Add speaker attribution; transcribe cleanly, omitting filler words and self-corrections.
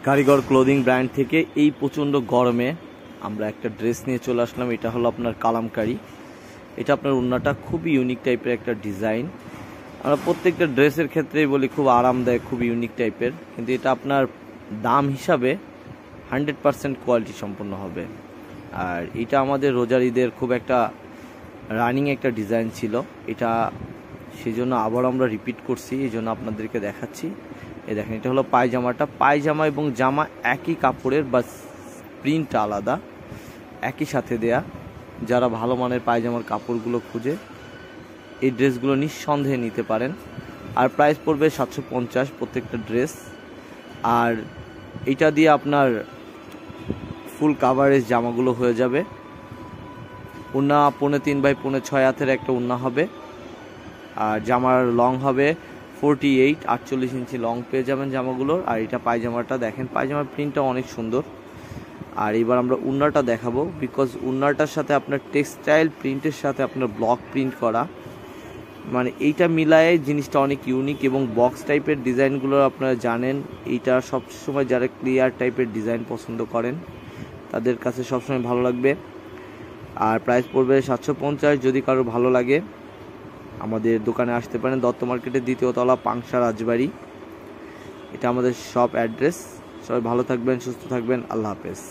Speaker 1: কারিগর clothing brand থেকে এই প্রচণ্ড গরমে আমরা একটা ড্রেস নিয়ে চলে আসলাম। এটা হলো আপনার কালামকারী। এটা আপনার ওড়নাটা খুবই ইউনিক টাইপের একটা ডিজাইন। আমরা প্রত্যেকটা ড্রেসের ক্ষেত্রেই বলি খুব আরামদায়ক, খুব ইউনিক টাইপের, কিন্তু এটা আপনার দাম হিসাবে 100% কোয়ালিটি সম্পন্ন হবে। আর এটা আমাদের রোজার ঈদের খুব একটা রানিং একটা ডিজাইন ছিল। এটা সেই জন্য আবার আমরা রিপিট করছি, এই জন্য আপনাদেরকে দেখাচ্ছি। এই দেখেন, এটা হলো পায়জামাটা। পায়জামা এবং জামা একই কাপড়ের, বাস প্রিন্টটা আলাদা, একই সাথে দেয়া। যারা ভালো মানের পায়জামার কাপড়গুলো খুঁজে এই ড্রেসগুলো নিঃসন্দেহে নিতে পারেন। আর প্রাইস পড়বে 750 প্রত্যেকটা ড্রেস। আর এটা দিয়ে আপনার ফুল কাভারেজ জামাগুলো হয়ে যাবে। ওড়না 3.5 বাই 6.5 হাতের একটা ওড়না হবে। আর জামার লং হবে 48 ইঞ্চি লং পেয়ে যাবেন জামাগুলোর। আর এটা পায়জামাটা দেখেন, পায়জামার প্রিন্টটা অনেক সুন্দর। আর এবার আমরা ওড়নাটা দেখাবো, বিকজ ওড়নাটার সাথে আপনার টেক্সটাইল প্রিন্টের সাথে আপনার ব্লক প্রিন্ট করা, মানে এইটা মিলায়ে জিনিসটা অনেক ইউনিক। এবং বক্স টাইপের ডিজাইনগুলো আপনারা জানেন, এইটা সবসময় যারা ক্লিয়ার টাইপের ডিজাইন পছন্দ করেন তাদের কাছে সবসময় ভালো লাগবে। আর প্রাইস পড়বে 750। যদি কারো ভালো লাগে আমাদের দোকানে আসতে পারেন, দত্ত মার্কেটের 2য় তলা, পাংশা, রাজবাড়ি। এটা আমাদের শপ অ্যাড্রেস। সবাই ভালো থাকবেন, সুস্থ থাকবেন। আল্লাহ হাফেজ।